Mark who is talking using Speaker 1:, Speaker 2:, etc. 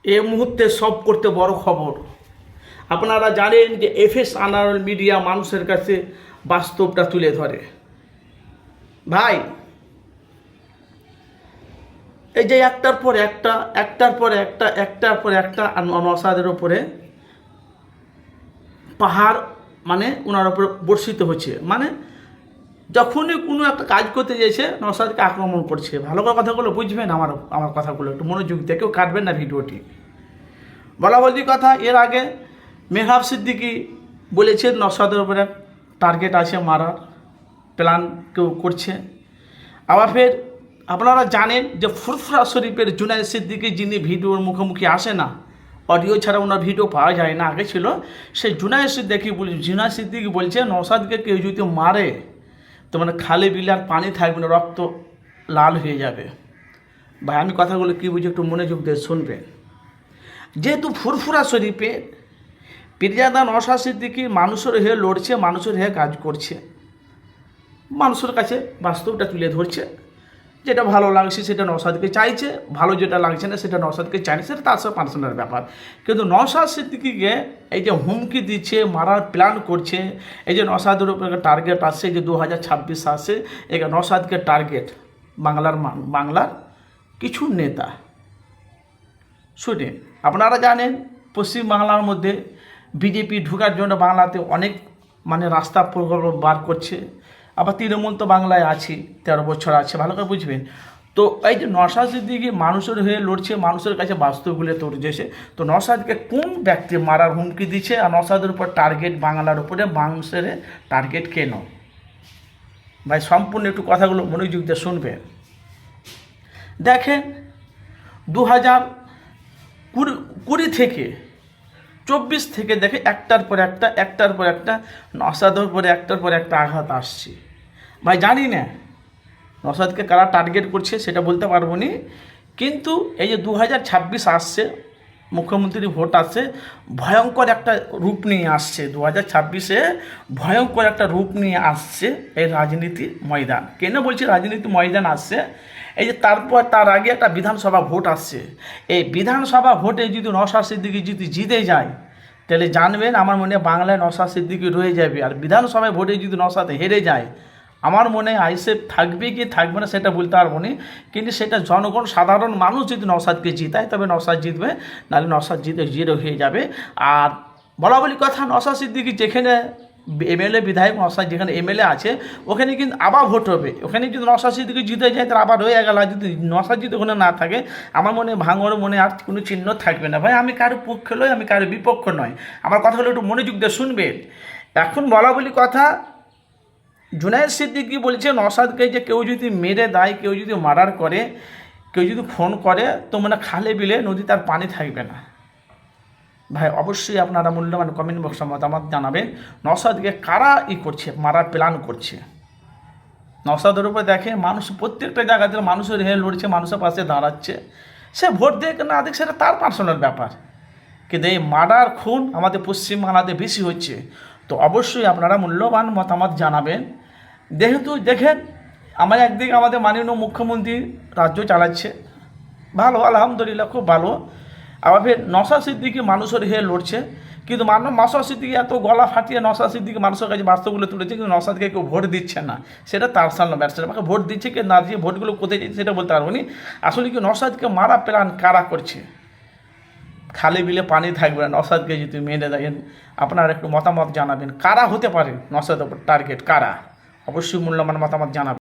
Speaker 1: এই মুহূর্তে সব করতে বড় খবর। আপনারা জানেন যে এফএস আনারল মিডিয়া মানুষের কাছে বাস্তবটা তুলে ধরে। ভাই, এই যে একটার পর একটা নওশাদের উপরে পাহাড় মানে ওনার উপরে বর্ষিত হচ্ছে, মানে যখনই কোনো একটা কাজ করতে যেছে নওশাদকে আক্রমণ করছে। ভালো করে কথাগুলো বুঝবেন, আমার কথাগুলো একটু মনোযোগ দিয়ে, কেউ কাটবেন না ভিডিওটি। বলা বলছি কথা, এর আগে মেহরাব সিদ্দিকী বলেছে নওশাদের উপরে টার্গেট আছে, মারার প্ল্যান কেউ করছে। আবার ফের আপনারা জানেন যে ফুরফুরা শরীফের জুনায়েদ সিদ্দিকী, যিনি ভিডিওর মুখোমুখি আসে না, অডিও ছাড়া ওনার ভিডিও পাওয়া যায় না, আগে ছিল, সেই জুনায়েদ সিদ্দিকী বলছে নওশাদকে কেউ যদি মারে তো মানে খালে বিলে আর পানি থাকবে না, রক্ত লাল হয়ে যাবে। ভাই, আমি কথাগুলো কী বুঝি একটু মনোযোগ দিয়ে শুনবেন। যেহেতু ফুরফুরা শরীফে পীরজাদা নওশাদ সিদ্দিকী মানুষের হয়ে লড়ছে, মানুষের হয়ে কাজ করছে, মানুষের কাছে বাস্তবটা তুলে ধরছে। যেটা ভালো লাগছে সেটা নওশাদকে চাইছে, ভালো যেটা লাগছে না সেটা নওশাদকে চাইছে, সেটা তার সাথে পার্সোনাল ব্যাপার। কিন্তু নওশাদ সিদ্দিকীকে এই যে হুমকি দিচ্ছে, মারার প্ল্যান করছে, এই যে নওশাদের উপরে টার্গেট আসছে, যে 2026 আসছে, এই নওশাদকে টার্গেট বাংলার কিছু নেতা। শুনে আপনারা জানেন পশ্চিমবাংলার মধ্যে বিজেপি ঢোকার জন্য বাংলাতে অনেক মানে রাস্তা প্রকল্প বার করছে। আবার তৃণমূল তো বাংলায় আছে, 13 বছর আছে, ভালো করে বুঝবেন। তো এই যে নওশাদ সিদ্দিকী মানুষের হয়ে লড়ছে, মানুষের কাছে বাস্তবগুলো তুলছে, তো নওশাদকে কোন ব্যক্তি মারার হুমকি দিচ্ছে, আর নওশাদের উপর টার্গেট, বাংলার উপরে মানুষের টার্গেট কেন? ভাই, সম্পূর্ণ একটু কথাগুলো মনোযোগ দিয়ে শুনবেন। দেখেন 2020 থেকে 24 থেকে দেখে একটার পর একটা নওশাদের উপরে একটার পর একটা আঘাত আসছে। ভাই, জানি না নওশাদকে কারা টার্গেট করছে সেটা বলতে পারবো না, কিন্তু এই যে 2026 আসছে, মুখ্যমন্ত্রী ভোট আসছে, ভয়ঙ্কর একটা রূপ নিয়ে আসছে। 2026-এ ভয়ঙ্কর একটা রূপ নিয়ে আসছে এই রাজনীতির ময়দান। কেন বলছি রাজনীতি ময়দান আসছে? এই যে তার আগে একটা বিধানসভা ভোট আসছে। এই বিধানসভা ভোটে যদি নওশাদ সিদ্দিকী যদি জিতে যায়, তাহলে জানবেন আমার মনে হয় বাংলায় নওশাদ সিদ্দিকী রয়ে যাবে। আর বিধানসভায় ভোটে যদি নওশাদ হেরে যায়, আমার মনে হয় আইএসএফ থাকবে কি থাকবে না সেটা বলতে পারবো না, কিন্তু সেটা জনগণ, সাধারণ মানুষ যদি নওশাদকে জিতায় তবে নওশাদ জিতবে, নাহলে নওশাদ জিরো হয়ে যাবে। আর বলা বলি কথা, নওশাদ সিদ্দিকী যেখানে এমএলএ বিধায়ক, নওশাদ যেখানে এমএলএ আছে ওখানে কিন্তু আবার ভোট হবে। ওখানে যদি নওশাদ সিদ্দিকী জিতে যায় তাহলে আবার হয়ে গেল। যদি নওশাদ যদি ওখানে না থাকে, আমার মনে ভাঙর মনে আর কোনো চিহ্ন থাকবে না। ভাই, আমি কারো পক্ষে নয়, আমি কারো বিপক্ষ নয়, আমার কথাগুলো একটু মনোযোগ দিয়ে শুনবেন। এখন বলা বলি কথা, জুনায়েদ সিদ্দিকী বলছে নওশাদকে যে কেউ যদি মেরে দেয়, কেউ যদি মার্ডার করে, কেউ যদি ফোন করে, তো মানে খালে বিলে নদী তার পানি থাকবে না। ভাই, অবশ্যই আপনারা মূল্যবান কমেন্ট বক্সে মতামত জানাবেন, নওশাদকে কারা করছে, মারার প্ল্যান করছে। নওশাদের উপরে দেখে মানুষ প্রত্যেকটা জায়গাতে মানুষের হয়ে লড়ছে, মানুষের পাশে দাঁড়াচ্ছে। সে ভোট দেখ না দেখ সেটা তার পার্সোনাল ব্যাপার, কিন্তু এই মার্ডার খুন আমাদের পশ্চিমবাংলাতে বেশি হচ্ছে। তো অবশ্যই আপনারা মূল্যবান মতামত জানাবেন। যেহেতু দেখেন একদিকে আমাদের মাননীয় মুখ্যমন্ত্রী রাজ্য চালাচ্ছে, ভালো, আলহামদুলিল্লাহ, খুব ভালো। আবার ফের নওশাদ সিদ্দিকী মানুষের হয়ে লড়ছে, কিন্তু নওশাদ সিদ্দিকী এত গলা ফাটিয়ে নওশাদ সিদ্দিকী মানুষের কাছে বাস্তবগুলো তুলেছে, কিন্তু নওশাদকে কেউ ভোট দিচ্ছে না, সেটা তার সামনে ব্যবসা। আমাকে ভোট দিচ্ছে কি না দিয়ে ভোটগুলো কোথায় যাচ্ছে সেটা বলতে পারবো না। আসলে কি নওশাদকে মারা প্ল্যান কারা করছে? খালে বিলে পানি থাকবে না, নওশাদকে যদি মেরে দেন, আপনারা একটু মতামত জানাবেন, কারা হতে পারে নওশাদের উপর টার্গেট, কারা? অবশ্যই মূল্যবান মতামত জানাবেন।